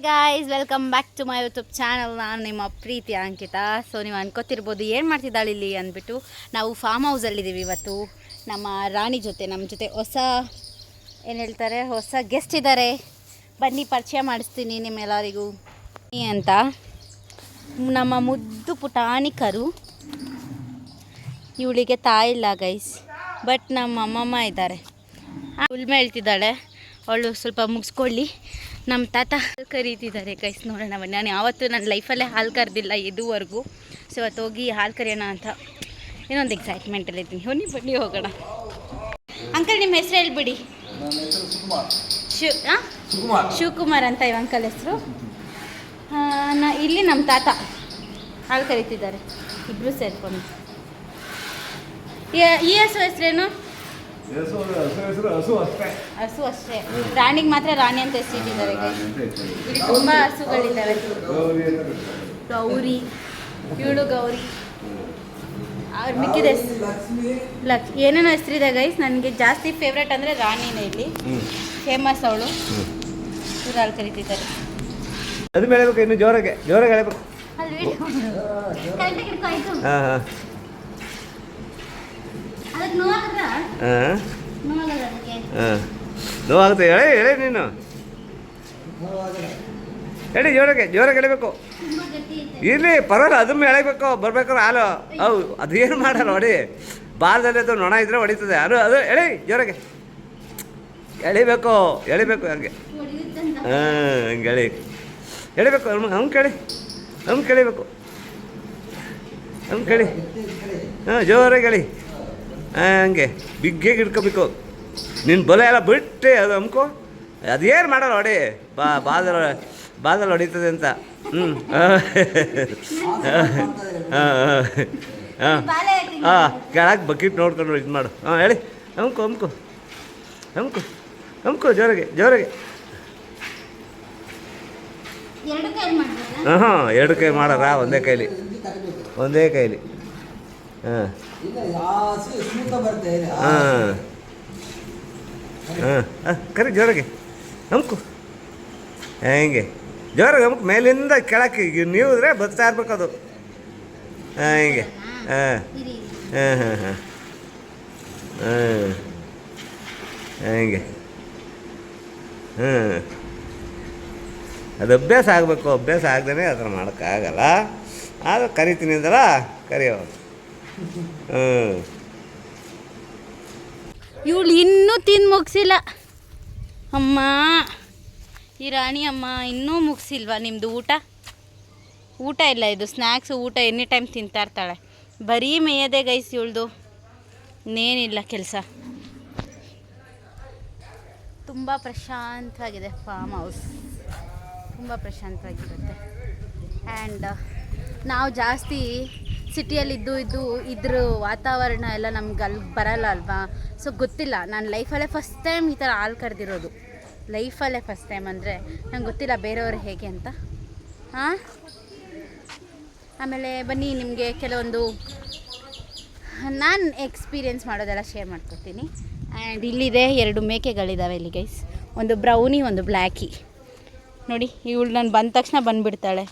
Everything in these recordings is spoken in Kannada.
Guys, welcome back to my YouTube channel. ನಾನು ನಿಮ್ಮ ಪ್ರೀತಿ ಅಂಕಿತಾ. ಸೊ ನೀವು ಅನ್ಕೋತಿರ್ಬೋದು ಏನು ಮಾಡ್ತಿದ್ದಾಳೆ ಇಲ್ಲಿ ಅಂದ್ಬಿಟ್ಟು. ನಾವು ಫಾರ್ಮ್ ಹೌಸಲ್ಲಿದ್ದೀವಿ ಇವತ್ತು ನಮ್ಮ ರಾಣಿ ಜೊತೆ. ನಮ್ಮ ಜೊತೆ ಹೊಸ ಏನು ಹೇಳ್ತಾರೆ, ಹೊಸ ಗೆಸ್ಟ್ ಇದ್ದಾರೆ. ಬನ್ನಿ ಪರಿಚಯ ಮಾಡಿಸ್ತೀನಿ ನಿಮ್ಮೆಲ್ಲರಿಗೂ ಅಂತ. ನಮ್ಮ ಮುದ್ದು ಪುಟಾಣಿ ಕರು. ಇವಳಿಗೆ ತಾಯಿಲ್ಲ ಗೈಸ್, ಬಟ್ ನಮ್ಮ ಅಮ್ಮಮ್ಮ ಇದ್ದಾರೆ. ಉಲ್ಮೆ ಹೇಳ್ತಿದ್ದಾಳೆ, ಅವಳು ಸ್ವಲ್ಪ ಮುಗಿಸ್ಕೊಳ್ಳಿ. ನಮ್ಮ ತಾತ ಕರೀತಿದ್ದಾರೆ ಗೈಸ್. ನೋಡೋಣ ಬನ್ನಿ. ನಾನು ಯಾವತ್ತೂ ನನ್ನ ಲೈಫಲ್ಲೇ ಹಾಲು ಕರೆದಿಲ್ಲ ಇದುವರೆಗೂ. ಸೊ ಇವತ್ತು ಹೋಗಿ ಹಾಲು ಕರೆಯೋಣ ಅಂತ ಇನ್ನೊಂದು ಎಕ್ಸೈಟ್ಮೆಂಟಲ್ಲಿ ಇದ್ದೀನಿ. ಬನ್ನಿ ಹೋಗೋಣ. ಅಂಕಲ್ ನಿಮ್ಮ ಹೆಸರು ಹೇಳ್ಬಿಡಿ. ಶಿವಕುಮಾರ್ ಅಂತ ಇವ ಅಂಕಲ್ ಹೆಸರು. ಇಲ್ಲಿ ನಮ್ಮ ತಾತ ಹಾಲು ಕರೀತಿದ್ದಾರೆ, ಇಬ್ಬರು ಸೇರ್ಕೊಂಡು. ಈ ಹೆಸರೇನು? ಹಸು ಅಷ್ಟೇ. ರಾಣಿಗೆ ಮಾತ್ರ ರಾಣಿ ಅಂತ ಹೆಸರಿಟ್ಟಿದ್ದಾರೆ. ಇಲ್ಲಿ ತುಂಬ ಹಸುಗಳಿದ್ದಾವೆ. ಗೌರಿ, ಇವಳು ಗೌರಿ, ಅವ್ರು ಮಿಕ್ಕಿದ ಹೆಸರು ಏನೇನೋ ಹೆಸರಿದೆ ಗೈಸ್. ನನಗೆ ಜಾಸ್ತಿ ಫೇವ್ರೇಟ್ ಅಂದರೆ ರಾಣಿನೇ. ಇಲ್ಲಿ ಫೇಮಸ್ ಅವಳು. ಇವ್ರು ಅಲ್ಲಿ ಕರೀತಿದ್ದಾರೆ. ಅದು ಬೆಳಬೇಕು, ಇನ್ನು ಜೋರಾಗೆ ಹೇಳಬೇಕು. ನೋವಾಗುತ್ತೆ. ಹೇಳಿ ನೀನು ಹೇಳಿ, ಜೋರಾಗೆ ಎಳಿಬೇಕು. ಇರಲಿ ಪರವಾಗಿಲ್ಲ, ಅದನ್ನು ಎಳಿಬೇಕು. ಬರ್ಬೇಕಾದ್ರೆ ಹಾಲು ಹೌದು, ಅದೇನು ಮಾಡಲ್ಲ. ಹೊಡಿ ಬಾಲದಲ್ಲಿ ಅದು ನೊಣ ಇದ್ರೆ ಹೊಡಿತದೆ. ಅದು ಎಳಿ ಜೋರಾಗೆ ಎಳಿಬೇಕು ಹಂಗೆ. ಹಂಗೆ ಎಳಿಬೇಕು. ಅವ್ನು ಕೇಳಿಬೇಕು. ಜೋರಾಗಿ ಎಳಿ. ಹಂಗೆ ಬಿಗ್ಗೆಗೆ ಹಿಡ್ಕೋಬೇಕು. ನಿನ್ನ ಬಲ ಎಲ್ಲ ಬಿಟ್ಟೆ ಅದು ಅಮ್ಕೋ. ಅದೇನು ಮಾಡಲ್ಲ, ಹೊಡಿ ಬಾದಲ್ಲಿ ಹೊಡಿತದೆ ಅಂತ. ಕೆಳಗೆ ಬಕೆಟ್ ನೋಡ್ಕೊಂಡು ಇದು ಮಾಡು. ಹೇಳಿ ಅಮ್ಕೋ ಜೋರಾಗೆ. ಎರಡು ಕೈ ಮಾಡಾರ, ಒಂದೇ ಕೈಲಿ. ಕರಿ ಜೋರಾಗೆ ಅಮ್ಕು. ಹೆಂಗೆ ಜೋರಾಗಿ ಅಮ್ಕು. ಮೇಲಿಂದ ಕೆಳಕ್ಕೆ ನೀವಿದ್ರೆ ಬರ್ತಾ ಇರ್ಬೇಕು ಅದು. ಹಿಂಗೆ ಹಿಂಗೆ ಅದು ಅಭ್ಯಾಸ ಆಗಬೇಕು. ಅಭ್ಯಾಸ ಆಗದೇ ಆ ಥರ ಮಾಡೋಕ್ಕಾಗಲ್ಲ. ಆದ್ರೆ ಕರಿತೀನಿ ಅಂದಲ್ಲ, ಕರಿಯೋ. ಇವಳು ಇನ್ನೂ ತಿಂದು ಮುಗಿಸಿಲ್ಲ ಅಮ್ಮ. ಈ ರಾಣಿ ಅಮ್ಮ ಇನ್ನೂ ಮುಗಿಸಿಲ್ವಾ ನಿಮ್ಮದು ಊಟ ಇಲ್ಲ. ಇದು ಸ್ನ್ಯಾಕ್ಸು, ಊಟ ಎನಿ ಟೈಮ್ ತಿಂತಾ ಇರ್ತಾಳೆ. ಬರೀ ಮೇಯದೆ ಗೈಸ್ ಇವಳ್ದು, ಇನ್ನೇನಿಲ್ಲ ಕೆಲಸ. ತುಂಬ ಪ್ರಶಾಂತವಾಗಿದೆ ಫಾರ್ಮ್ ಹೌಸ್, ತುಂಬ ಪ್ರಶಾಂತವಾಗಿರುತ್ತೆ. ಆ್ಯಂಡ್ ನಾವು ಜಾಸ್ತಿ ಸಿಟಿಯಲ್ಲಿದ್ದು ಇದ್ರ ವಾತಾವರಣ ಎಲ್ಲ ನಮ್ಗೆ ಅಲ್ಲಿ ಬರಲ್ಲ ಅಲ್ವಾ. ಸೊ ಗೊತ್ತಿಲ್ಲ. ನಾನು ಲೈಫಲ್ಲೇ ಫಸ್ಟ್ ಟೈಮ್ ಈ ಥರ ಹಾಲು ಕರೆದಿರೋದು. ಲೈಫಲ್ಲೇ ಫಸ್ಟ್ ಟೈಮ್ ಅಂದರೆ ನಂಗೆ ಗೊತ್ತಿಲ್ಲ ಬೇರೆಯವರು ಹೇಗೆ ಅಂತ. ಆಮೇಲೆ ಬನ್ನಿ ನಿಮಗೆ ಕೆಲವೊಂದು ನಾನು ಎಕ್ಸ್ಪೀರಿಯೆನ್ಸ್ ಮಾಡೋದೆಲ್ಲ ಶೇರ್ ಮಾಡ್ಕೊತೀನಿ. ಆ್ಯಂಡ್ ಇಲ್ಲಿದೆ 2 ಮೇಕೆಗಳಿದ್ದಾವೆ ಇಲ್ಲಿ ಗೈಸ್. ಒಂದು ಬ್ರೌನಿ, ಒಂದು ಬ್ಲ್ಯಾಕಿ. ನೋಡಿ ಇವಳು ನಾನು ಬಂದ ತಕ್ಷಣ ಬಂದುಬಿಡ್ತಾಳೆ.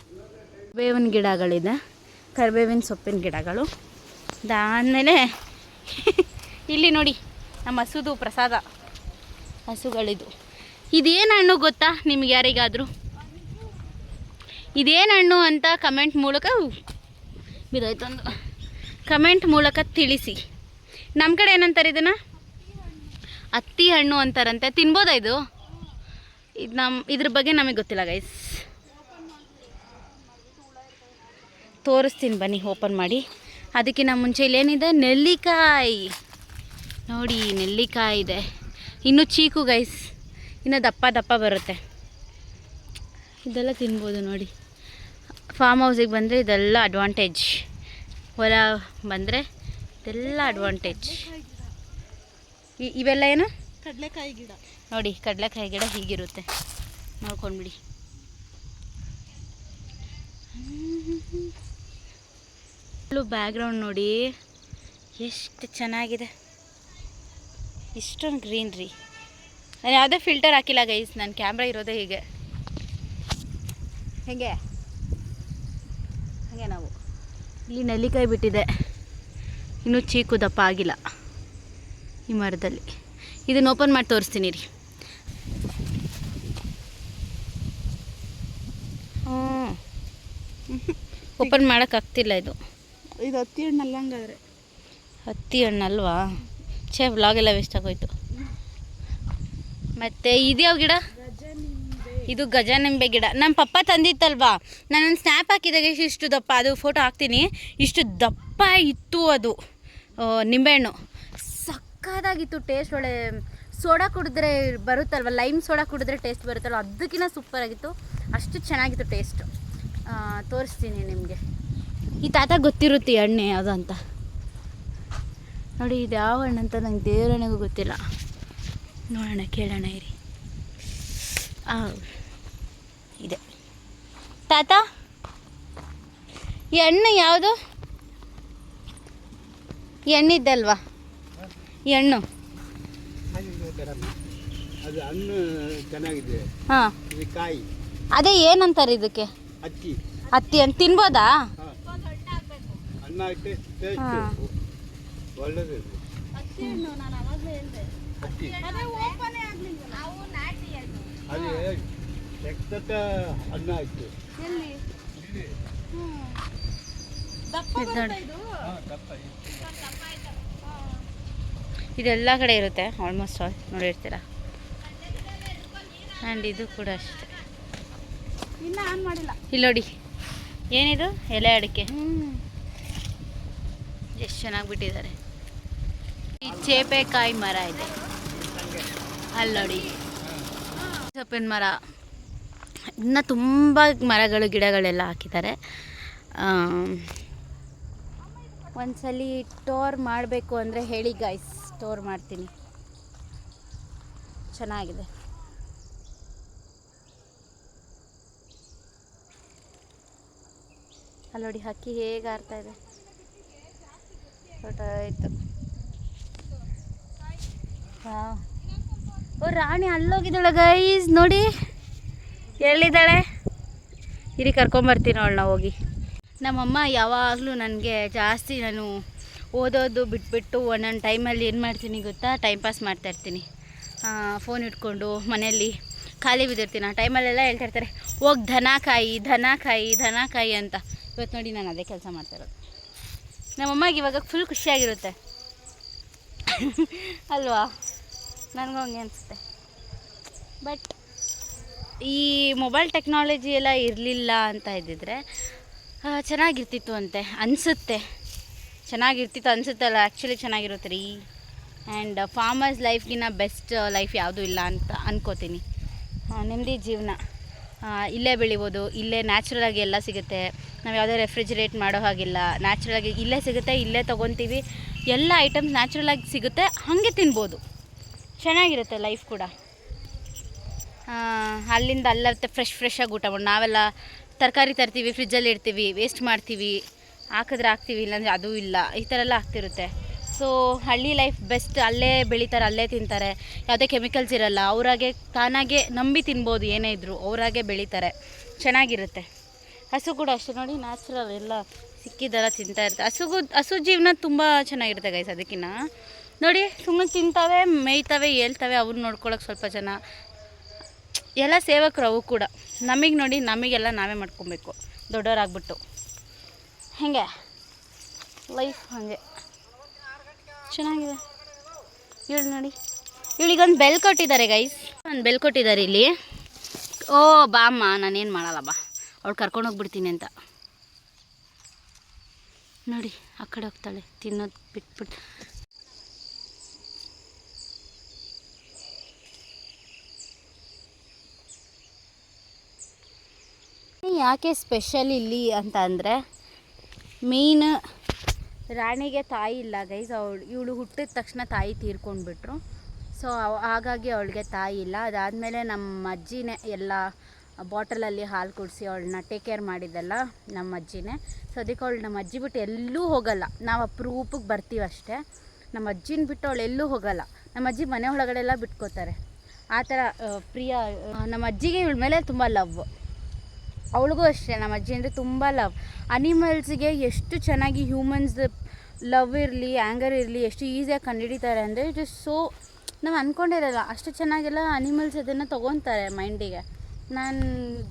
ಬೇವಿನ ಗಿಡಗಳಿದೆ, ಕರಿಬೇವಿನ ಸೊಪ್ಪಿನ ಗಿಡಗಳು. ಅದಾದಮೇಲೆ ಇಲ್ಲಿ ನೋಡಿ ನಮ್ಮ ಹಸುದು ಪ್ರಸಾದ, ಹಸುಗಳಿದು. ಇದೇನು ಹಣ್ಣು ಗೊತ್ತಾ ನಿಮ್ಗೆ ಯಾರಿಗಾದರೂ? ಇದೇನು ಹಣ್ಣು ಅಂತ ಕಮೆಂಟ್ ಮೂಲಕ ಬಿದ್ದಾಯ್ತಂದು ಕಮೆಂಟ್ ಮೂಲಕ ತಿಳಿಸಿ. ನಮ್ಮ ಕಡೆ ಏನಂತಾರೆ ಇದನ್ನು? ಹತ್ತಿ ಹಣ್ಣು ಅಂತಾರಂತೆ. ತಿನ್ಬೋದಾ ಇದು? ಇದ್ರ ಬಗ್ಗೆ ನಮಗೆ ಗೊತ್ತಿಲ್ಲ ಗೈಸ್. ತೋರಿಸ್ತೀನಿ ಬನ್ನಿ ಓಪನ್ ಮಾಡಿ. ಅದಕ್ಕಿಂತ ಮುಂಚೆ ಇಲ್ಲೇನಿದೆ, ನೆಲ್ಲಿಕಾಯಿ. ನೋಡಿ ನೆಲ್ಲಿಕಾಯಿ ಇದೆ. ಇನ್ನೂ ಚೀಕು ಗೈಸ್, ಇನ್ನೂ ದಪ್ಪ ಬರುತ್ತೆ. ಇದೆಲ್ಲ ತಿನ್ಬೋದು ನೋಡಿ. ಫಾರ್ಮ್ ಹೌಸಿಗೆ ಬಂದರೆ ಇದೆಲ್ಲ ಅಡ್ವಾಂಟೇಜ್. ಹೊರ ಬಂದರೆ ಇದೆಲ್ಲ ಅಡ್ವಾಂಟೇಜ್. ಇವೆಲ್ಲ ಏನು? ಕಡಲೆಕಾಯಿ ಗಿಡ. ನೋಡಿ ಕಡಲೆಕಾಯಿ ಗಿಡ ಹೀಗಿರುತ್ತೆ, ನೋಡ್ಕೊಂಡ್ಬಿಡಿ. ಬ್ಯಾಕ್ಗ್ರೌಂಡ್ ನೋಡಿ ಎಷ್ಟು ಚೆನ್ನಾಗಿದೆ. ಇಷ್ಟೊಂದು ಗ್ರೀನ್ರಿ. ನಾನು ಯಾವುದೇ ಫಿಲ್ಟರ್ ಹಾಕಿಲ್ಲ ಗೈಸ್, ನನ್ನ ಕ್ಯಾಮ್ರಾ ಇರೋದೇ ಹೀಗೆ. ಹೇಗೆ ಹಾಗೆ ನಾವು ಇಲ್ಲಿ ನೆಲ್ಲಿಕಾಯಿ ಬಿಟ್ಟಿದೆ, ಇನ್ನೂ ಚೀಕು ದಪ್ಪ ಆಗಿಲ್ಲ ಈ ಮರದಲ್ಲಿ. ಇದನ್ನು ಓಪನ್ ಮಾಡಿ ತೋರಿಸ್ತೀನಿ ರೀ. ಓಪನ್ ಮಾಡೋಕ್ಕಾಗ್ತಿಲ್ಲ ಇದು. ಇದು ಹತ್ತಿ ಹಣ್ಣಲ್ಲ ಹಂಗಾದ್ರೆ. ಹತ್ತಿ ಹಣ್ಣಲ್ವಾ? ವ್ಲಾಗೆಲ್ಲ ವೇಸ್ಟ್ ಆಗೋಯ್ತು. ಮತ್ತು ಇದ್ಯಾವ ಗಿಡ? ಇದು ಗಜನಿಂಬೆ ಗಿಡ. ನಮ್ಮ ಪಪ್ಪ ತಂದಿತ್ತಲ್ವಾ, ನಾನೊಂದು ಸ್ನ್ಯಾಪ್ ಹಾಕಿದಾಗ ಇಷ್ಟು ದಪ್ಪ, ಅದು ಫೋಟೋ ಹಾಕ್ತೀನಿ, ಇಷ್ಟು ದಪ್ಪ ಇತ್ತು ಅದು ನಿಂಬೆಹಣ್ಣು. ಸಕ್ಕತ್ತಾಗಿತ್ತು ಟೇಸ್ಟ್. ಒಳ್ಳೆ ಸೋಡಾ ಕುಡಿದ್ರೆ ಬರುತ್ತಲ್ವ, ಲೈಮ್ ಸೋಡಾ ಕುಡಿದ್ರೆ ಟೇಸ್ಟ್ ಬರುತ್ತಲ್ವ, ಅದಕ್ಕಿಂತ ಸೂಪರಾಗಿತ್ತು. ಅಷ್ಟು ಚೆನ್ನಾಗಿತ್ತು ಟೇಸ್ಟು. ತೋರಿಸ್ತೀನಿ ನಿಮಗೆ. ಈ ತಾತ ಗೊತ್ತಿರುತ್ತೆ ಈ ಹಣ್ಣೆ ಯಾವುದು ಅಂತ. ನೋಡಿ ಇದು ಯಾವ ಹಣ್ಣು ಅಂತ ನಂಗೆ ದೇವರನಿಗೂ ಗೊತ್ತಿಲ್ಲ. ನೋಡೋಣ, ಕೇಳೋಣ ಇರಿ. ಇದೆ ತಾತ, ಈ ಹಣ್ಣು ಯಾವುದು? ಈ ಹಣ್ಣಿದ್ದಲ್ವಾ? ಈ ಹಣ್ಣು ಅದು ಹಣ್ಣು ಚೆನ್ನಾಗಿದೆ. ಹಾಂ, ಇದು ಕಾಯಿ. ಅದೇ ಏನಂತಾರೆ ಇದಕ್ಕೆ? ಹತ್ತಿ. ಹತ್ತಿ ಹಣ್ಣು ತಿನ್ಬೋದಾ? ಹಣ್ಣು ಹಾಕಿ ಟೇಸ್ಟ್ ಒಳ್ಳೆದು. ಹತ್ತಿ ಅದು ಎಕ್ಸತ್ತ ಹಣ್ಣು ಹಾಕಿ ಇದೆಲ್ಲ ಕಡೆ ಇರುತ್ತೆ ಆಲ್ಮೋಸ್ಟ್ ಆಲ್, ನೋಡಿರ್ತೀರ. ಆ್ಯಂಡ್ ಇದು ಕೂಡ ಅಷ್ಟೇ. ಇನ್ನು ಆನ್ ಮಾಡಿಲ್ಲ. ಇಲ್ಲಿ ನೋಡಿ, ಏನಿದು? ಎಲೆ ಅಡಿಕೆ. ಎಷ್ಟು ಚೆನ್ನಾಗಿ ಬಿಟ್ಟಿದ್ದಾರೆ. ಈ ಚೇಪೆಕಾಯಿ ಮರ ಇದೆ ಅಲ್ಲಿ ನೋಡಿ, ಸೊಪ್ಪಿನ ಮರ, ಇನ್ನು ತುಂಬ ಮರಗಳು ಗಿಡಗಳೆಲ್ಲ ಹಾಕಿದ್ದಾರೆ. ಒಂದ್ಸಲಿ ಟೋರ್ ಮಾಡಬೇಕು ಅಂದರೆ ಹೇಳಿ ಗೈಸ್, ಟೋರ್ ಮಾಡ್ತೀನಿ. ಚೆನ್ನಾಗಿದೆ. ಅಲ್ಲಿ ನೋಡಿ ಹಕ್ಕಿ ಹೇಗೆ ಆಡ್ತಾ ಇದೆ. ಫೋಟೋ ಆಯಿತು. ಓ ರಾಣಿ ಅಲ್ಲೋಗಿದ್ದಾಳೆ ಗೈಸ್, ನೋಡಿ ಎಲ್ಲಿದ್ದಾಳೆ. ಇರಿ ಕರ್ಕೊಂಬರ್ತೀನಿ ಅವಳನ್ನ ಹೋಗಿ. ನಮ್ಮಮ್ಮ ಯಾವಾಗಲೂ ನನಗೆ ಜಾಸ್ತಿ, ನಾನು ಓದೋದು ಬಿಟ್ಬಿಟ್ಟು ಒಂದೊಂದು ಟೈಮಲ್ಲಿ ಏನು ಮಾಡ್ತೀನಿ ಗೊತ್ತಾ, ಟೈಮ್ ಪಾಸ್ ಮಾಡ್ತಾಯಿರ್ತೀನಿ. ಫೋನ್ ಇಟ್ಕೊಂಡು ಮನೆಯಲ್ಲಿ ಖಾಲಿ ಬಿದ್ದಿರ್ತೀನಿ. ಆ ಟೈಮಲ್ಲೆಲ್ಲ ಹೇಳ್ತಾಯಿರ್ತಾರೆ, ಹೋಗಿ ದನ ಕಾಯಿ ಅಂತ. ಇವತ್ತು ನೋಡಿ ನಾನು ಅದೇ ಕೆಲಸ ಮಾಡ್ತಾಯಿರೋದು. ನಮ್ಮಮ್ಮಗೆ ಇವಾಗ ಫುಲ್ ಖುಷಿಯಾಗಿರುತ್ತೆ ಅಲ್ವಾ? ನನಗೂ ಹಂಗೆ ಅನಿಸುತ್ತೆ. ಬಟ್ ಈ ಮೊಬೈಲ್ ಟೆಕ್ನಾಲಜಿ ಎಲ್ಲ ಇರಲಿಲ್ಲ ಅಂತ ಇದ್ದಿದ್ರೆ ಚೆನ್ನಾಗಿರ್ತಿತ್ತು ಅಂತೆ ಅನಿಸುತ್ತೆ. ಚೆನ್ನಾಗಿರ್ತಿತ್ತು ಅನಿಸುತ್ತಲ್ಲ, ಆ್ಯಕ್ಚುಲಿ ಚೆನ್ನಾಗಿರುತ್ತೆ ರೀ. ಆ್ಯಂಡ್ ಫಾರ್ಮರ್ಸ್ ಲೈಫ್ಗಿನ್ನ ಬೆಸ್ಟ್ ಲೈಫ್ ಯಾವುದೂ ಇಲ್ಲ ಅಂತ ಅನ್ಕೋತೀನಿ. ನೆಮ್ಮದಿ ಜೀವನ, ಇಲ್ಲೇ ಬೆಳಿಬೋದು, ಇಲ್ಲೇ ನ್ಯಾಚುರಲಾಗಿ ಎಲ್ಲ ಸಿಗುತ್ತೆ. ನಾವು ಯಾವುದೇ ರೆಫ್ರಿಜಿರೇಟ್ ಮಾಡೋ ಹಾಗಿಲ್ಲ, ನ್ಯಾಚುರಲಾಗಿ ಇಲ್ಲೇ ಸಿಗುತ್ತೆ, ಇಲ್ಲೇ ತೊಗೊತೀವಿ. ಎಲ್ಲ ಐಟಮ್ಸ್ ನ್ಯಾಚುರಲಾಗಿ ಸಿಗುತ್ತೆ, ಹಾಗೆ ತಿನ್ಬೋದು. ಚೆನ್ನಾಗಿರುತ್ತೆ ಲೈಫ್ ಕೂಡ. ಅಲ್ಲಿಂದ ಅಲ್ಲತ್ತೆ ಫ್ರೆಶಾಗಿ ಊಟ ಮಾಡಿ. ನಾವೆಲ್ಲ ತರಕಾರಿ ತರ್ತೀವಿ, ಫ್ರಿಜ್ಜಲ್ಲಿ ಇಡ್ತೀವಿ, ವೇಸ್ಟ್ ಮಾಡ್ತೀವಿ, ಹಾಕಿದ್ರೆ ಹಾಕ್ತೀವಿ, ಇಲ್ಲಾಂದರೆ ಅದೂ ಇಲ್ಲ, ಈ ಥರ ಎಲ್ಲ ಆಗ್ತಿರುತ್ತೆ. ಸೊ ಹಳ್ಳಿ ಲೈಫ್ ಬೆಸ್ಟ್. ಅಲ್ಲೇ ಬೆಳೀತಾರೆ, ಅಲ್ಲೇ ತಿಂತಾರೆ, ಯಾವುದೇ ಕೆಮಿಕಲ್ಸ್ ಇರೋಲ್ಲ. ಅವರಾಗೆ ತಾನಾಗೆ ನಂಬಿ ತಿನ್ಬೋದು, ಏನೇ ಇದ್ದರೂ ಅವರಾಗೆ ಬೆಳೀತಾರೆ, ಚೆನ್ನಾಗಿರುತ್ತೆ. ಹಸು ಕೂಡ ಅಷ್ಟೇ ನೋಡಿ, ನ್ಯಾಚುರಲ್ ಎಲ್ಲ ಸಿಕ್ಕಿದ್ದೆಲ್ಲ ತಿಂತಾ ಇರುತ್ತೆ. ಹಸು ಜೀವನ ತುಂಬ ಚೆನ್ನಾಗಿರುತ್ತೆ ಗೈಸ್. ಅದಕ್ಕಿಂತ ನೋಡಿ, ಸುಮ್ಮನೆ ತಿಂತಾವೆ, ಮೇಯ್ತವೆ, ಹೇಳ್ತವೆ, ಅವ್ರು ನೋಡ್ಕೊಳ್ಳೋಕೆ ಸ್ವಲ್ಪ ಜನ ಎಲ್ಲ ಸೇವಕರು ಅವು ಕೂಡ. ನಮಗೆ ನೋಡಿ, ನಮಗೆಲ್ಲ ನಾವೇ ಮಾಡ್ಕೊಬೇಕು ದೊಡ್ಡವರಾಗ್ಬಿಟ್ಟು. ಹೇಗೆ ಲೈಫ್ ಹಾಗೆ ಚೆನ್ನಾಗಿದೆ. ಇವಳು ನೋಡಿ, ಇವಳಿಗೊಂದು ಬೆಲ್ ಕೊಟ್ಟಿದ್ದಾರೆ ಗೈಸ್, ಒಂದು ಬೆಲ್ ಕೊಟ್ಟಿದ್ದಾರೆ ಇಲ್ಲಿ. ಓ ಬಾ ಅಮ್ಮ, ನಾನೇನು ಮಾಡಲ್ಲ ಬಾ, ಅವಳು ಕರ್ಕೊಂಡೋಗ್ಬಿಡ್ತೀನಿ ಅಂತ. ನೋಡಿ ಆ ಕಡೆ ಹೋಗ್ತಾಳೆ, ತಿನ್ನೋದು ಬಿಟ್ಬಿಟ್ಟು. ಯಾಕೆ ಸ್ಪೆಷಲ್ ಇಲ್ಲಿ ಅಂತ ಅಂದರೆ, ಮೇನ್ ರಾಣಿಗೆ ತಾಯಿ ಇಲ್ಲ ಗೈಸ್. ಇವಳು ಹುಟ್ಟಿದ ತಕ್ಷಣ ತಾಯಿ ತೀರ್ಕೊಂಡ್ಬಿಟ್ರು. ಸೊ ಹಾಗಾಗಿ ಅವಳಿಗೆ ತಾಯಿ ಇಲ್ಲ. ಅದಾದಮೇಲೆ ನಮ್ಮ ಅಜ್ಜಿನೇ ಎಲ್ಲ ಬಾಟಲಲ್ಲಿ ಹಾಲು ಕುಡಿಸಿ ಅವಳನ್ನ ಟೇಕ್ ಕೇರ್ ಮಾಡಿದ್ದೆಲ್ಲ ನಮ್ಮ ಅಜ್ಜಿನೇ. ಸೊ ಅದಕ್ಕೆ ಅವಳು ನಮ್ಮ ಅಜ್ಜಿ ಬಿಟ್ಟು ಎಲ್ಲೂ ಹೋಗಲ್ಲ. ನಾವು ಅಪರೂಪಕ್ಕೆ ಬರ್ತೀವಿ ಅಷ್ಟೇ. ನಮ್ಮ ಅಜ್ಜಿನ ಬಿಟ್ಟು ಅವಳು ಎಲ್ಲೂ ಹೋಗಲ್ಲ. ನಮ್ಮ ಅಜ್ಜಿ ಮನೆ ಒಳಗಡೆ ಎಲ್ಲ ಬಿಟ್ಕೋತಾರೆ. ಆ ಥರ ಪ್ರಿಯ. ನಮ್ಮ ಅಜ್ಜಿಗೆ ಇವಳ ಮೇಲೆ ತುಂಬ ಲವ್. ಅವಳಿಗೂ ಅಷ್ಟೇ ನಮ್ಮ ಅಜ್ಜಿ ಅಂದರೆ ತುಂಬ ಲವ್. ಅನಿಮಲ್ಸ್ಗೆ ಎಷ್ಟು ಚೆನ್ನಾಗಿ ಹ್ಯೂಮನ್ಸ್ ಲವ್ ಇರಲಿ ಆ್ಯಂಗರ್ ಇರಲಿ ಎಷ್ಟು ಈಸಿಯಾಗಿ ಕಂಡುಹಿಡಿತಾರೆ ಅಂದರೆ ಇಟ್ ಇಸ್ ಸೋ, ನಾವು ಅಂದ್ಕೊಂಡಿರಲ್ಲ ಅಷ್ಟು ಚೆನ್ನಾಗೆಲ್ಲ ಅನಿಮಲ್ಸ್ ಅದನ್ನು ತೊಗೊತಾರೆ ಮೈಂಡಿಗೆ. ನಾನು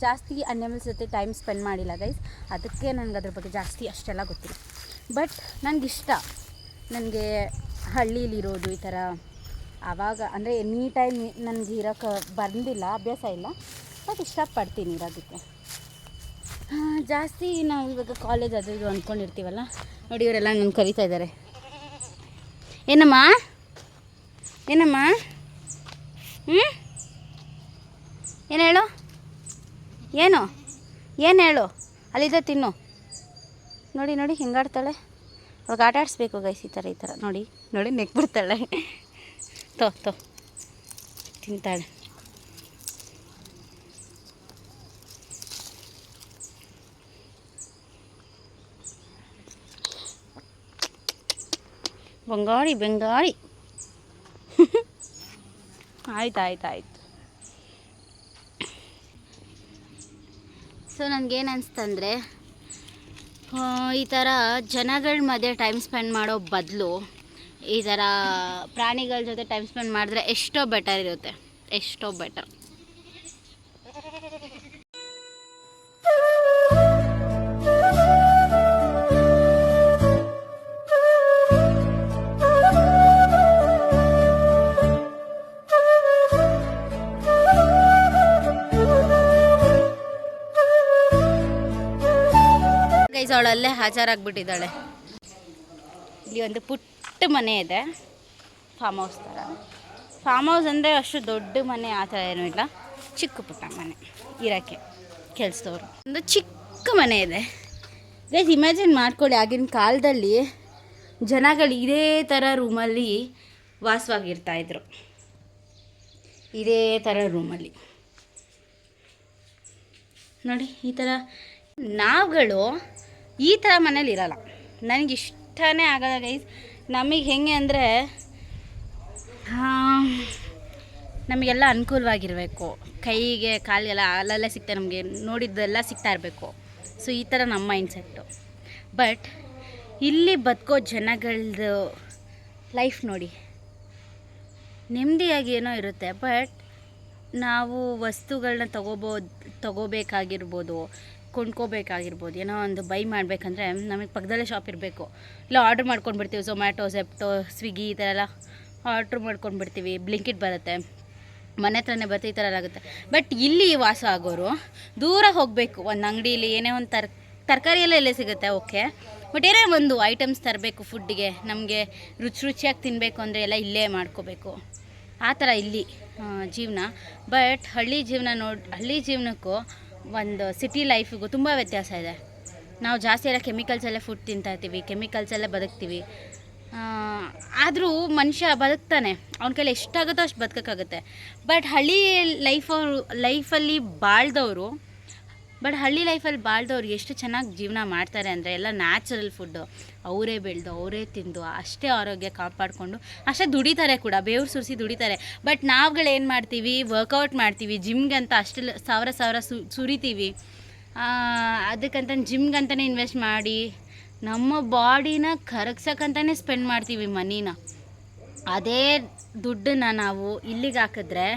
ಜಾಸ್ತಿ ಅನಿಮಲ್ಸ್ ಜೊತೆ ಟೈಮ್ ಸ್ಪೆಂಡ್ ಮಾಡಿಲ್ಲ ಗೈಸ್, ಅದಕ್ಕೆ ನನಗೆ ಅದ್ರ ಬಗ್ಗೆ ಜಾಸ್ತಿ ಅಷ್ಟೆಲ್ಲ ಗೊತ್ತಿಲ್ಲ. ಬಟ್ ನನಗಿಷ್ಟ, ನನಗೆ ಹಳ್ಳೀಲಿರೋದು ಈ ಥರ ಆವಾಗ ಅಂದರೆ ಎನಿ ಟೈಮ್ ನನಗೆ ಇರೋಕ್ಕೆ ಬಂದಿಲ್ಲ, ಅಭ್ಯಾಸ ಇಲ್ಲ, ಬಟ್ ಇಷ್ಟಪಡ್ತೀನಿ ಇರೋದಕ್ಕೆ. ಜಾಸ್ತಿ ನಾವು ಇವಾಗ ಕಾಲೇಜ್ ಅದು ಇದು ಅಂದ್ಕೊಂಡಿರ್ತೀವಲ್ಲ ನೋಡಿ, ಇವರೆಲ್ಲ ನನ್ನ ಕರಿತಾ ಇದ್ದಾರೆ. ಏನಮ್ಮ ಏನಮ್ಮ ಏನು ಹೇಳು, ಏನು ಏನು ಹೇಳು, ಅಲ್ಲಿದ್ದ ತಿನ್ನು. ನೋಡಿ ನೋಡಿ ಹೆಂಗಾಡ್ತಾಳೆ, ಅವಾಗ ಆಟ ಆಡಿಸ್ಬೇಕು ಗೈಸ್. ಈ ಥರ ನೋಡಿ ನೋಡಿ ನೆಕ್ಬಿಡ್ತಾಳೆ. ತೋ ತಿಂತಾಳೆ. ಬಂಗಾರಿ ಬಂಗಾರಿ. ಆಯ್ತು. ಸೊ ನನಗೇನು ಅನಿಸ್ತಂದರೆ, ಈ ಥರ ಜನಗಳ ಮಧ್ಯೆ ಟೈಮ್ ಸ್ಪೆಂಡ್ ಮಾಡೋ ಬದಲು ಈ ಥರ ಪ್ರಾಣಿಗಳ ಜೊತೆ ಟೈಮ್ ಸ್ಪೆಂಡ್ ಮಾಡಿದ್ರೆ ಎಷ್ಟೋ ಬೆಟರ್ ಇರುತ್ತೆ, ಎಷ್ಟೋ ಬೆಟರ್. ಗೈಸ್ ಅವಳಲ್ಲೇ ಹಾಜರಾಗ್ಬಿಟ್ಟಿದ್ದಾಳೆ. ಇಲ್ಲಿ ಒಂದು ಪುಟ್ಟ ಮನೆ ಇದೆ, ಫಾರ್ಮ್ ಹೌಸ್ ಥರ. ಫಾರ್ಮ್ ಹೌಸ್ ಅಂದರೆ ಅಷ್ಟು ದೊಡ್ಡ ಮನೆ ಆ ಥರ ಏನೂ ಇಲ್ಲ, ಚಿಕ್ಕ ಪುಟ್ಟ ಮನೆ ಇರೋಕ್ಕೆ ಕೆಲಸದವ್ರು. ಒಂದು ಚಿಕ್ಕ ಮನೆ ಇದೆ ಗೈಸ್. ಇಮ್ಯಾಜಿನ್ ಮಾಡ್ಕೊಳ್ಳಿ, ಆಗಿನ ಕಾಲದಲ್ಲಿ ಜನಗಳು ಇದೇ ಥರ ರೂಮಲ್ಲಿ ವಾಸವಾಗಿರ್ತಾಯಿದ್ರು, ಇದೇ ಥರ ರೂಮಲ್ಲಿ ನೋಡಿ. ಈ ಥರ ನಾವುಗಳು ಈ ಥರ ಮನೇಲಿ ಇರೋಲ್ಲ, ನನಗೆ ಇಷ್ಟನೇ ಆಗಲ್ಲ ಗೈಸ್. ನಮಗೆ ಹೆಂಗೆ ಅಂದರೆ ನಮಗೆಲ್ಲ ಅನುಕೂಲವಾಗಿರಬೇಕು, ಕೈಗೆ ಕಾಲಿಗೆಲ್ಲ ಅಲ್ಲಲ್ಲೇ ಸಿಗ್ತಾ, ನಮಗೆ ನೋಡಿದ್ದೆಲ್ಲ ಸಿಗ್ತಾ ಇರಬೇಕು. ಸೊ ಈ ಥರ ನಮ್ಮ ಮೈಂಡ್ಸೆಟ್ಟು. ಬಟ್ ಇಲ್ಲಿ ಬದುಕೋ ಜನಗಳದ್ದು ಲೈಫ್ ನೋಡಿ, ನೆಮ್ಮದಿಯಾಗಿ ಏನೋ ಇರುತ್ತೆ. ಬಟ್ ನಾವು ವಸ್ತುಗಳನ್ನ ತಗೋಬೇಕಾಗಿರ್ಬೋದು, ಕೊಂಡ್ಕೋಬೇಕಾಗಿರ್ಬೋದು, ಏನೋ ಒಂದು ಬೈ ಮಾಡಬೇಕಂದ್ರೆ ನಮಗೆ ಪಕ್ಕದಲ್ಲೇ ಶಾಪ್ ಇರಬೇಕು. ಇಲ್ಲ ಆರ್ಡ್ರ್ ಮಾಡ್ಕೊಂಡು ಬಿಡ್ತೀವಿ, ಝೊಮ್ಯಾಟೊ, ಝೆಪ್ಟೊ, ಸ್ವಿಗ್ಗಿ ಈ ಥರ ಎಲ್ಲ ಆರ್ಡ್ರ್ ಮಾಡ್ಕೊಂಡು ಬಿಡ್ತೀವಿ, ಬ್ಲಿಂಕಿಟ್ ಬರುತ್ತೆ, ಮನೆ ಹತ್ರನೇ ಬರುತ್ತೆ, ಈ ಥರ ಎಲ್ಲ ಆಗುತ್ತೆ. ಬಟ್ ಇಲ್ಲಿ ವಾಸ ಆಗೋರು ದೂರ ಹೋಗಬೇಕು. ಒಂದು ಅಂಗಡೀಲಿ ಏನೇ ಒಂದು ತರಕಾರಿ ಎಲ್ಲ ಇಲ್ಲೇ ಸಿಗುತ್ತೆ, ಓಕೆ. ಬಟ್ ಏನೇ ಒಂದು ಐಟಮ್ಸ್ ತರಬೇಕು ಫುಡ್ಡಿಗೆ, ನಮಗೆ ರುಚಿಯಾಗಿ ತಿನ್ನಬೇಕು ಅಂದರೆ ಎಲ್ಲ ಇಲ್ಲೇ ಮಾಡ್ಕೋಬೇಕು. ಆ ಥರ ಇಲ್ಲಿ ಜೀವನ. ಬಟ್ ಹಳ್ಳಿ ಜೀವನಕ್ಕೂ ಒಂದು ಸಿಟಿ ಲೈಫಿಗೂ ತುಂಬ ವ್ಯತ್ಯಾಸ ಇದೆ. ನಾವು ಜಾಸ್ತಿ ಎಲ್ಲ ಕೆಮಿಕಲ್ಸಲ್ಲೇ ಫುಡ್ ತಿಂತಾಯಿರ್ತೀವಿ, ಕೆಮಿಕಲ್ಸಲ್ಲೇ ಬದುಕ್ತೀವಿ. ಆದರೂ ಮನುಷ್ಯ ಬದುಕ್ತಾನೆ, ಅವನ ಕೈಲಿ ಎಷ್ಟಾಗುತ್ತೋ ಅಷ್ಟು ಬದುಕೋಕ್ಕಾಗುತ್ತೆ. ಬಟ್ ಹಳ್ಳಿ ಲೈಫಲ್ಲಿ ಬಾಳ್ದವರು ಎಷ್ಟು ಚೆನ್ನಾಗಿ ಜೀವನ ಮಾಡ್ತಾರೆ ಅಂದರೆ, ಎಲ್ಲ ನ್ಯಾಚುರಲ್ ಫುಡ್ಡು, ಅವರೇ ಬೆಳೆದು ಅವರೇ ತಿಂದು ಅಷ್ಟೇ ಆರೋಗ್ಯ ಕಾಪಾಡಿಕೊಂಡು ಅಷ್ಟೇ ದುಡಿತಾರೆ ಕೂಡ, ಬೇವ್ರು ಸುರಿಸಿ ದುಡಿತಾರೆ. ಬಟ್ ನಾವುಗಳೇನು ಮಾಡ್ತೀವಿ, ವರ್ಕೌಟ್ ಮಾಡ್ತೀವಿ, ಜಿಮ್ಗಂತ ಅಷ್ಟು ಸಾವಿರ ಸುರಿತೀವಿ, ಅದಕ್ಕಂತ ಜಿಮ್ಗಂತಲೇ ಇನ್ವೆಸ್ಟ್ ಮಾಡಿ ನಮ್ಮ ಬಾಡಿನ ಕರಗ್ಸೋಕ್ಕಂತಲೇ ಸ್ಪೆಂಡ್ ಮಾಡ್ತೀವಿ ಮನಿನ. ಅದೇ ದುಡ್ಡನ್ನು ನಾವು ಇಲ್ಲಿಗೆ ಹಾಕಿದ್ರೆ,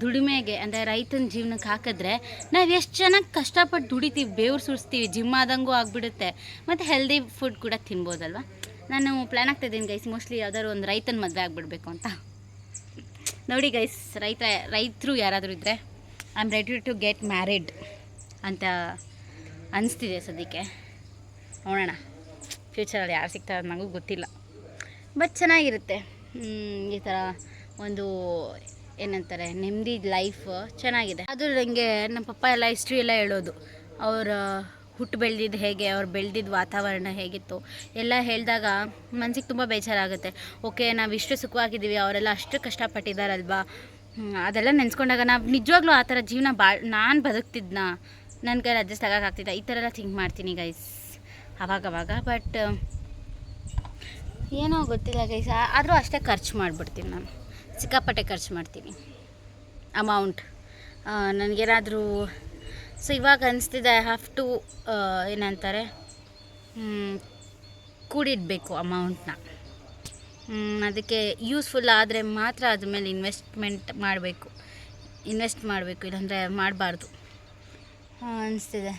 ದುಡಿಮೆಗೆ ಅಂದರೆ ರೈತನ ಜೀವನಕ್ಕೆ ಹಾಕಿದ್ರೆ, ನಾವು ಎಷ್ಟು ಚೆನ್ನಾಗಿ ಕಷ್ಟಪಟ್ಟು ದುಡಿತೀವಿ, ಬೇವ್ರು ಸುರಿಸ್ತೀವಿ, ಜಿಮ್ ಆದಂಗೂ ಆಗಿಬಿಡುತ್ತೆ, ಮತ್ತು ಹೆಲ್ದಿ ಫುಡ್ ಕೂಡ ತಿನ್ಬೋದಲ್ವ. ನಾನು ಪ್ಲ್ಯಾನ್ ಆಗ್ತಾಯಿದ್ದೀನಿ ಗೈಸ್, ಮೋಸ್ಟ್ಲಿ ಯಾವ್ದಾದ್ರು ಒಂದು ರೈತನ ಮದುವೆ ಆಗಿಬಿಡ್ಬೇಕು ಅಂತ. ನೋಡಿ ಗೈಸ್, ರೈತರು ಯಾರಾದರೂ ಇದ್ದರೆ I am ready to get married ಅಂತ ಅನಿಸ್ತಿದೆ ಸದ್ಯಕ್ಕೆ. ನೋಡೋಣ ಫ್ಯೂಚರಲ್ಲಿ ಯಾರು ಸಿಗ್ತಾರೆ ನನಗೂ ಗೊತ್ತಿಲ್ಲ. ಬಟ್ ಚೆನ್ನಾಗಿರುತ್ತೆ ಈ ಥರ ಒಂದು ಏನಂತಾರೆ ನೆಮ್ಮದಿ ಲೈಫ್ ಚೆನ್ನಾಗಿದೆ. ಅದು ನನಗೆ ನಮ್ಮ ಪಪ್ಪ ಎಲ್ಲ ಹಿಸ್ಟ್ರಿ ಎಲ್ಲ ಹೇಳೋದು, ಅವರ ಹುಟ್ಟು ಬೆಳೆದಿದ್ದು ಹೇಗೆ, ಅವ್ರು ಬೆಳೆದಿದ್ದ ವಾತಾವರಣ ಹೇಗಿತ್ತು ಎಲ್ಲ ಹೇಳಿದಾಗ ಮನಸ್ಸಿಗೆ ತುಂಬ ಬೇಜಾರಾಗುತ್ತೆ. ಓಕೆ, ನಾವು ಇಷ್ಟು ಸುಖವಾಗಿದ್ದೀವಿ, ಅವರೆಲ್ಲ ಅಷ್ಟು ಕಷ್ಟಪಟ್ಟಿದ್ದಾರಲ್ವಾ, ಅದೆಲ್ಲ ನೆನೆಸ್ಕೊಂಡಾಗ ನಾವು ನಿಜವಾಗ್ಲೂ ಆ ಥರ ಜೀವನ ನಾನು ಬದುಕ್ತಿದ್ನ, ನನ್ನ ಕೈಲಿ ಅಡ್ಜಸ್ಟ್ ಆಗೋಕ್ಕಾಗ್ತಿದ್ದ, ಈ ಥರ ಎಲ್ಲ ಥಿಂಕ್ ಮಾಡ್ತೀನಿ ಗೈಸ್ ಅವಾಗವಾಗ. ಬಟ್ ಏನೋ ಗೊತ್ತಿಲ್ಲ ಗೈಸ್, ಆದರೂ ಅಷ್ಟೇ ಖರ್ಚು ಮಾಡಿಬಿಡ್ತೀನಿ ನಾನು, ಸಿಕ್ಕಾಪಟ್ಟೆ ಖರ್ಚು ಮಾಡ್ತೀನಿ ಅಮೌಂಟ್. ನನಗೇನಾದರೂ ಸೊ ಇವಾಗ ಅನಿಸ್ತಿದೆ ಐ ಹ್ಯಾವ್ ಟು ಏನಂತಾರೆ ಕೂಡಿಡಬೇಕು ಅಮೌಂಟ್ನ. ಅದಕ್ಕೆ ಯೂಸ್ಫುಲ್ ಆದರೆ ಮಾತ್ರ ಅದ್ರ ಮೇಲೆ ಇನ್ವೆಸ್ಟ್ ಮಾಡಬೇಕು, ಇಲ್ಲಾಂದರೆ ಮಾಡಬಾರ್ದು ಅನಿಸ್ತಿದೆ.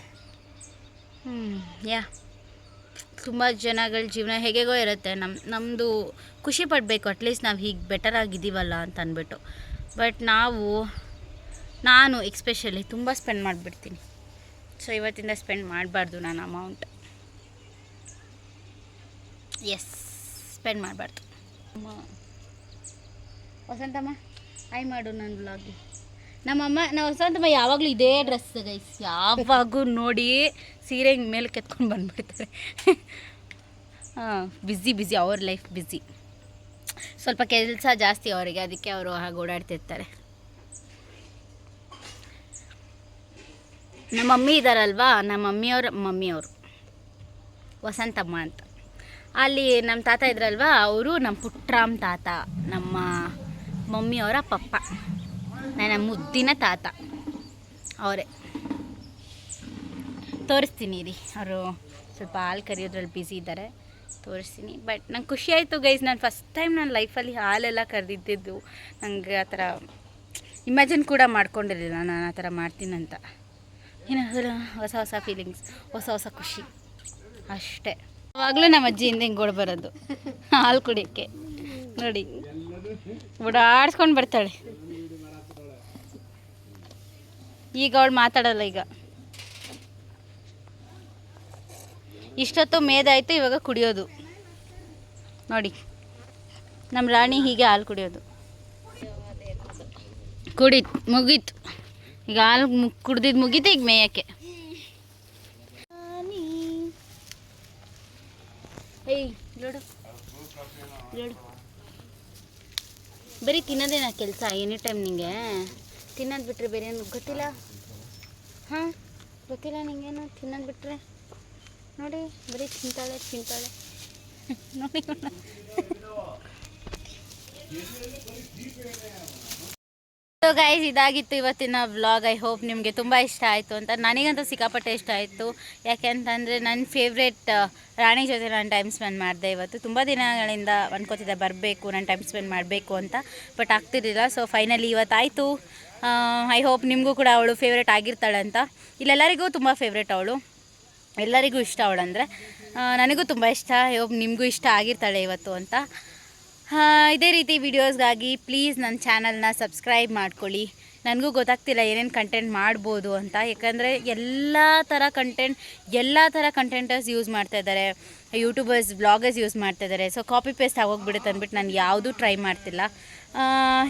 ತುಂಬ ಜನಗಳ ಜೀವನ ಹೇಗೇಗೋ ಇರುತ್ತೆ. ನಮ್ಮದು ಖುಷಿ ಪಡಬೇಕು, ಅಟ್ಲೀಸ್ಟ್ ನಾವು ಹೀಗೆ ಬೆಟರಾಗಿದ್ದೀವಲ್ಲ ಅಂತ ಅಂದ್ಬಿಟ್ಟು. ಬಟ್ ನಾನು ಎಕ್ಸ್ಪೆಷಲಿ ತುಂಬ ಸ್ಪೆಂಡ್ ಮಾಡಿಬಿಡ್ತೀನಿ. ಸೊ ಇವತ್ತಿಂದ ಸ್ಪೆಂಡ್ ಮಾಡಬಾರ್ದು ನಾನು ಅಮೌಂಟ್. ಸ್ಪೆಂಡ್ ಮಾಡಬಾರ್ದು. ವಸಂತಮ್ಮ ಆಯ್ ಮಾಡು ನನ್ನ ವ್ಲಾಗ್ಗೆ. ನಮ್ಮ ವಸಂತಮ್ಮ ಯಾವಾಗಲೂ ಇದೇ ಡ್ರೆಸ್ ಗೈಸ್, ಯಾವಾಗೂ ನೋಡಿ ಸೀರೆ ಹಿಂಗೆ ಮೇಲೆ ಕೆತ್ಕೊಂಡು ಬಂದುಬಿಡ್ತಾರೆ. ಬ್ಯುಸಿ ಅವ್ರ ಲೈಫ್ ಬ್ಯುಸಿ, ಸ್ವಲ್ಪ ಕೆಲಸ ಜಾಸ್ತಿ ಅವರಿಗೆ, ಅದಕ್ಕೆ ಅವರು ಹಾಗೆ ಓಡಾಡ್ತಿರ್ತಾರೆ. ನಮ್ಮ ಮಮ್ಮಿ ಇದ್ದಾರಲ್ವಾ, ನಮ್ಮ ಮಮ್ಮಿಯವರು ವಸಂತಮ್ಮ ಅಂತ. ಅಲ್ಲಿ ನಮ್ಮ ತಾತ ಇದ್ರಲ್ವ, ಅವರು ನಮ್ಮ ಪುಟ್ರಾಮ್ ತಾತ, ನಮ್ಮ ಮಮ್ಮಿಯವರ ಪಪ್ಪ, ನನ್ನ ಮುದ್ದಿನ ತಾತ ಅವರೇ. ತೋರಿಸ್ತೀನಿ ರೀ, ಅವರು ಸ್ವಲ್ಪ ಹಾಲು ಕರೆಯೋದ್ರಲ್ಲಿ ಬ್ಯುಸಿ ಇದ್ದಾರೆ, ತೋರಿಸ್ತೀನಿ. ಬಟ್ ನಂಗೆ ಖುಷಿ ಆಯಿತು ಗೈಸ್, ನಾನು ಫಸ್ಟ್ ಟೈಮ್ ನನ್ನ ಲೈಫಲ್ಲಿ ಹಾಲೆಲ್ಲ ಕರೆದಿದ್ದು. ನನಗೆ ಆ ಥರ ಇಮ್ಯಾಜಿನ್ ಕೂಡ ಮಾಡ್ಕೊಂಡಿರಲಿಲ್ಲ ನಾನು ಆ ಥರ ಮಾಡ್ತೀನಂತ. ಏನಾದರೂ ಹೊಸ ಫೀಲಿಂಗ್ಸ್, ಹೊಸ ಖುಷಿ ಅಷ್ಟೇ. ಆವಾಗಲೂ ನಮ್ಮ ಅಜ್ಜಿಯಿಂದ ಹಿಂಗೆ ಓಡ್ ಬರೋದು ಹಾಲು ಕುಡಿಯೋಕ್ಕೆ. ನೋಡಿ ಓಡಾಡ್ಸ್ಕೊಂಡು ಬರ್ತಾಳೆ. ಈಗ ಅವಳು ಮಾತಾಡಲ್ಲ. ಈಗ ಇಷ್ಟೊತ್ತು ಮೇದಾಯಿತು, ಇವಾಗ ಕುಡಿಯೋದು. ನೋಡಿ ನಮ್ಮ ರಾಣಿ ಹೀಗೆ ಹಾಲು ಕುಡಿಯೋದು. ಮುಗೀತು ಈಗ ಹಾಲು ಕುಡ್ದಿದ್ದು ಮುಗೀತು, ಈಗ ಮೇಯಕ್ಕೆ. ನೋಡು ಬರೀ ತಿನ್ನೋದೇನಾ ಕೆಲಸ ಎನಿ ಟೈಮ್ ನಿಂಗೆ? ತಿನ್ನೋದು ಬಿಟ್ಟರೆ ಬೇರೆ ಏನು ಗೊತ್ತಿಲ್ಲ? ಗೊತ್ತಿಲ್ಲ ನಿಂಗೇನು ತಿನ್ನೋದು ಬಿಟ್ಟರೆ? ನೋಡಿ ಬರೀ ತಿಂತಾಳೆ ನೋಡಿ. ಸೊ ಗೈಸ್, ಇದಾಗಿತ್ತು ಇವತ್ತಿನ ವ್ಲಾಗ್. ಐ ಹೋಪ್ ನಿಮಗೆ ತುಂಬ ಇಷ್ಟ ಆಯಿತು ಅಂತ. ನನಗಂತೂ ಸಿಕ್ಕಾಪಟ್ಟೆ ಇಷ್ಟ ಆಯಿತು. ಯಾಕೆಂತಂದರೆ ನನ್ನ ಫೇವ್ರೇಟ್ ರಾಣಿ ಜೊತೆ ನಾನು ಟೈಮ್ ಸ್ಪೆಂಡ್ ಮಾಡಿದೆ ಇವತ್ತು. ತುಂಬ ದಿನಗಳಿಂದ ಅನ್ಕೋತಿದ್ದೆ ಬರಬೇಕು, ನಾನು ಟೈಮ್ ಸ್ಪೆಂಡ್ ಮಾಡಬೇಕು ಅಂತ, ಬಟ್ ಆಗ್ತಿರಲಿಲ್ಲ. ಸೊ ಫೈನಲಿ ಇವತ್ತಾಯಿತು. ಐ ಹೋಪ್ ನಿಮಗೂ ಕೂಡ ಅವಳು ಫೇವ್ರೇಟ್ ಆಗಿರ್ತಾಳೆ ಅಂತ. ಇಲ್ಲೆಲ್ಲರಿಗೂ ತುಂಬ ಫೇವ್ರೇಟ್ ಅವಳು, ಎಲ್ಲರಿಗೂ ಇಷ್ಟ ಅವಳಂದರೆ. ನನಗೂ ತುಂಬ ಇಷ್ಟ. ಐ ಹೋಪ್ ನಿಮಗೂ ಇಷ್ಟ ಆಗಿರ್ತಾಳೆ ಇವತ್ತು ಅಂತ. ಇದೇ ರೀತಿ ವೀಡಿಯೋಸ್ಗಾಗಿ ಪ್ಲೀಸ್ ನನ್ನ ಚಾನಲ್ನ ಸಬ್ಸ್ಕ್ರೈಬ್ ಮಾಡ್ಕೊಳ್ಳಿ. ನನಗೂ ಗೊತ್ತಾಗ್ತಿಲ್ಲ ಏನೇನು ಕಂಟೆಂಟ್ ಮಾಡ್ಬೋದು ಅಂತ. ಯಾಕಂದರೆ ಎಲ್ಲ ಥರ ಕಂಟೆಂಟರ್ಸ್ ಯೂಸ್ ಮಾಡ್ತಾಯಿದ್ದಾರೆ, ಯೂಟ್ಯೂಬರ್ಸ್, ಬ್ಲಾಗರ್ಸ್ ಯೂಸ್ ಮಾಡ್ತಾಯಿದ್ದಾರೆ. ಸೊ ಕಾಪಿ ಪೇಸ್ಟ್ ಆಗೋಗ್ಬಿಡುತ್ತೆ ಅಂದ್ಬಿಟ್ಟು ನಾನು ಯಾವುದೂ ಟ್ರೈ ಮಾಡ್ತಿಲ್ಲ.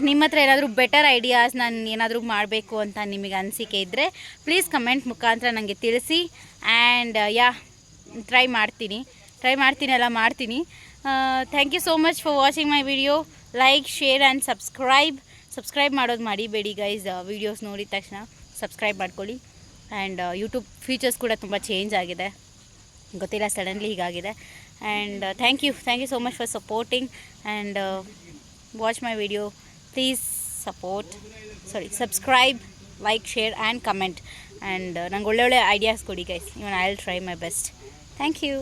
ನಿಮ್ಮ ಹತ್ರ ಏನಾದರೂ ಬೆಟರ್ ಐಡಿಯಾಸ್, ನಾನು ಏನಾದರೂ ಮಾಡಬೇಕು ಅಂತ ನಿಮಗೆ ಅನಿಸಿಕೆ ಇದ್ದರೆ ಪ್ಲೀಸ್ ಕಮೆಂಟ್ ಮುಖಾಂತರ ನನಗೆ ತಿಳಿಸಿ. ಆ್ಯಂಡ್ ಟ್ರೈ ಮಾಡ್ತೀನಿ. Thank you so much for watching my video. Like, share and subscribe ಮಾಡೋದು ಮರಿಬೇಡಿ ಗೈಸ್. ವೀಡಿಯೋಸ್ ನೋಡಿದ ತಕ್ಷಣ ಸಬ್ಸ್ಕ್ರೈಬ್ ಮಾಡ್ಕೊಳ್ಳಿ. ಆ್ಯಂಡ್ ಯೂಟ್ಯೂಬ್ ಫೀಚರ್ಸ್ ಕೂಡ ತುಂಬ ಚೇಂಜ್ ಆಗಿದೆ, ಗೊತ್ತಿಲ್ಲ, ಸಡನ್ಲಿ ಹೀಗಾಗಿದೆ. And thank you so much for supporting and watch my video. Please subscribe, like, share and comment. And ನಂಗೆ ಒಳ್ಳೆ ಐಡಿಯಾಸ್ ಕೊಡಿ guys. Even I will try my best. Thank you.